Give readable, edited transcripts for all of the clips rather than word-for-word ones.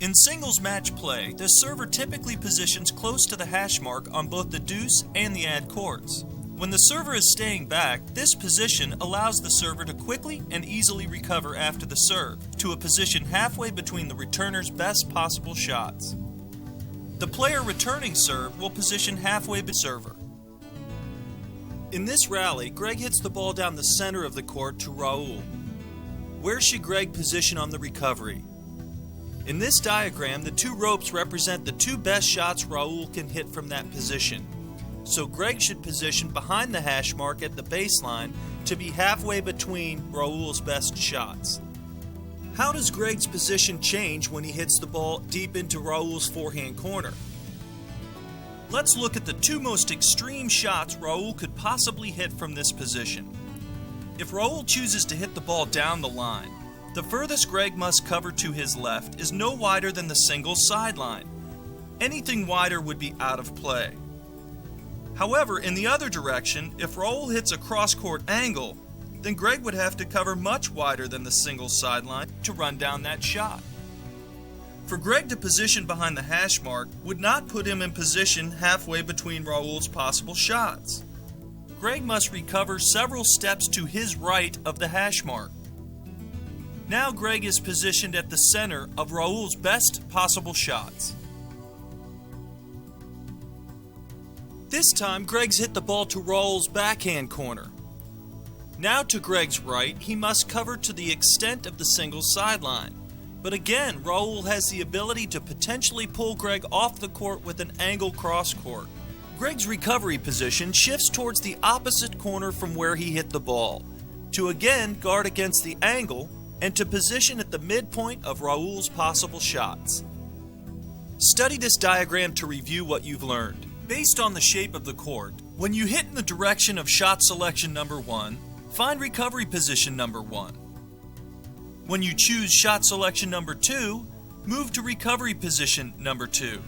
In singles match play, the server typically positions close to the hash mark on both the deuce and the ad courts. When the server is staying back, this position allows the server to quickly and easily recover after the serve, to a position halfway between the returner's best possible shots. The player returning serve will position halfway between the server. In this rally, Greg hits the ball down the center of the court to Raul. Where should Greg position on the recovery? In this diagram, the two ropes represent the two best shots Raul can hit from that position. So Greg should position behind the hash mark at the baseline to be halfway between Raul's best shots. How does Greg's position change when he hits the ball deep into Raul's forehand corner? Let's look at the two most extreme shots Raul could possibly hit from this position. If Raul chooses to hit the ball down the line, the furthest Greg must cover to his left is no wider than the single sideline. Anything wider would be out of play. However, in the other direction, if Raul hits a cross-court angle, then Greg would have to cover much wider than the single sideline to run down that shot. For Greg to position behind the hash mark would not put him in position halfway between Raul's possible shots. Greg must recover several steps to his right of the hash mark. Now Greg is positioned at the center of Raul's best possible shots. This time, Greg's hit the ball to Raul's backhand corner. Now to Greg's right, he must cover to the extent of the single sideline. But again, Raul has the ability to potentially pull Greg off the court with an angle cross court. Greg's recovery position shifts towards the opposite corner from where he hit the ball, to again guard against the angle and to position at the midpoint of Raul's possible shots. Study this diagram to review what you've learned. Based on the shape of the court, when you hit in the direction of shot selection number 1, find recovery position number 1. When you choose shot selection number 2, move to recovery position number 2.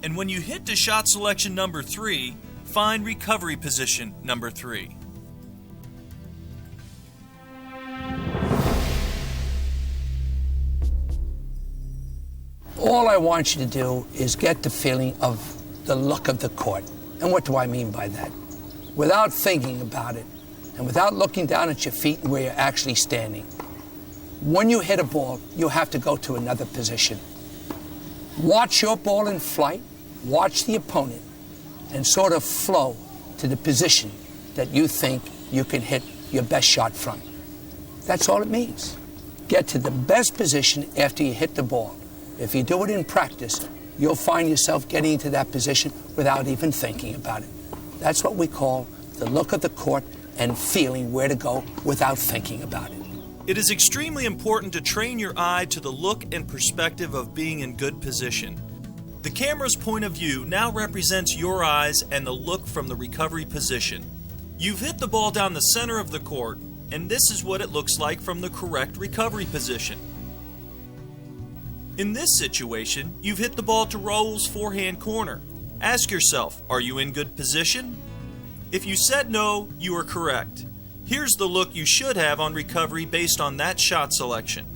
And when you hit to shot selection number 3, find recovery position number 3. All I want you to do is get the feeling of the look of the court. And what do I mean by that? Without thinking about it, and without looking down at your feet and where you're actually standing. When you hit a ball, you have to go to another position. Watch your ball in flight, watch the opponent, and sort of flow to the position that you think you can hit your best shot from. That's all it means. Get to the best position after you hit the ball. If you do it in practice, you'll find yourself getting into that position without even thinking about it. That's what we call the look of the court and feeling where to go without thinking about it. It is extremely important to train your eye to the look and perspective of being in good position. The camera's point of view now represents your eyes and the look from the recovery position. You've hit the ball down the center of the court, and this is what it looks like from the correct recovery position. In this situation, you've hit the ball to Raul's forehand corner. Ask yourself, are you in good position? If you said no, you are correct. Here's the look you should have on recovery based on that shot selection.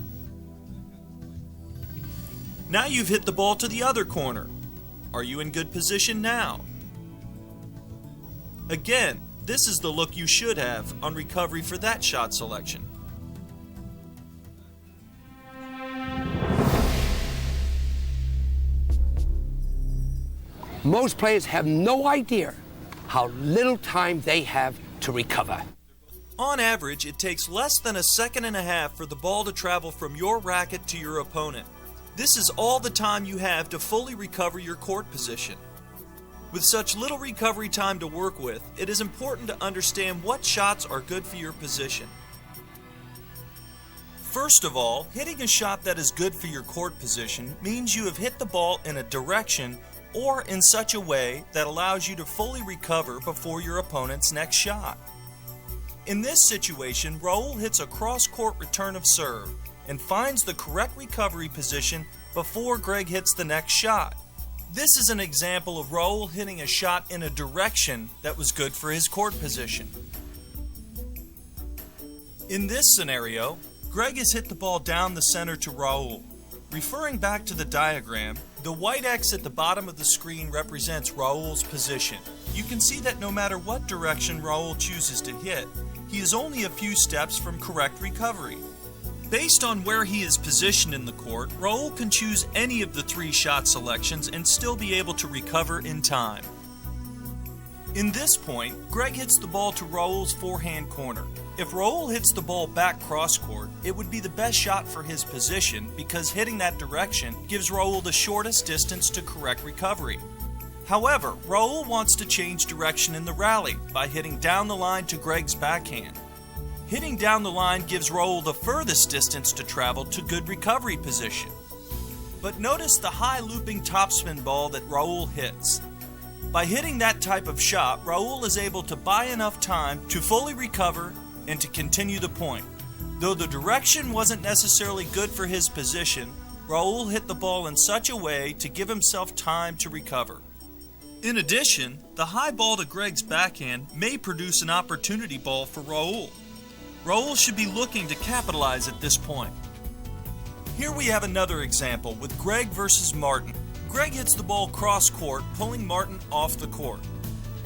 Now you've hit the ball to the other corner. Are you in good position now? Again, this is the look you should have on recovery for that shot selection. Most players have no idea how little time they have to recover. On average, it takes less than a second and a half for the ball to travel from your racket to your opponent. This is all the time you have to fully recover your court position. With such little recovery time to work with, it is important to understand what shots are good for your position. First of all, hitting a shot that is good for your court position means you have hit the ball in a direction or in such a way that allows you to fully recover before your opponent's next shot. In this situation, Raul hits a cross-court return of serve and finds the correct recovery position before Greg hits the next shot. This is an example of Raul hitting a shot in a direction that was good for his court position. In this scenario, Greg has hit the ball down the center to Raul. Referring back to the diagram, the white X at the bottom of the screen represents Raul's position. You can see that no matter what direction Raul chooses to hit, he is only a few steps from correct recovery. Based on where he is positioned in the court, Raul can choose any of the 3 shot selections and still be able to recover in time. In this point, Greg hits the ball to Raul's forehand corner. If Raul hits the ball back cross court, it would be the best shot for his position because hitting that direction gives Raul the shortest distance to correct recovery. However, Raul wants to change direction in the rally by hitting down the line to Greg's backhand. Hitting down the line gives Raul the furthest distance to travel to good recovery position. But notice the high looping topspin ball that Raul hits. By hitting that type of shot, Raul is able to buy enough time to fully recover and to continue the point. Though the direction wasn't necessarily good for his position, Raul hit the ball in such a way to give himself time to recover. In addition, the high ball to Greg's backhand may produce an opportunity ball for Raul. Raul should be looking to capitalize at this point. Here we have another example with Greg versus Martin. Greg hits the ball cross court, pulling Martin off the court.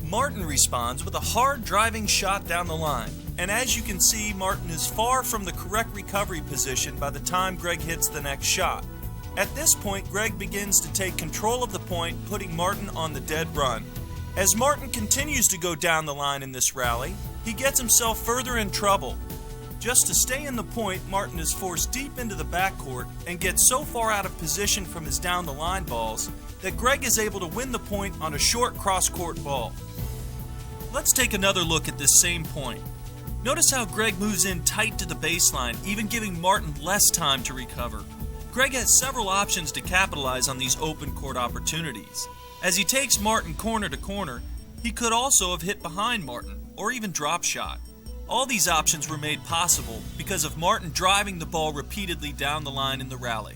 Martin responds with a hard driving shot down the line, and as you can see, Martin is far from the correct recovery position by the time Greg hits the next shot. At this point, Greg begins to take control of the point, putting Martin on the dead run. As Martin continues to go down the line in this rally, he gets himself further in trouble. Just to stay in the point, Martin is forced deep into the backcourt and gets so far out of position from his down-the-line balls that Greg is able to win the point on a short cross-court ball. Let's take another look at this same point. Notice how Greg moves in tight to the baseline, even giving Martin less time to recover. Greg has several options to capitalize on these open court opportunities. As he takes Martin corner to corner, he could also have hit behind Martin or even drop shot. All these options were made possible because of Martin driving the ball repeatedly down the line in the rally.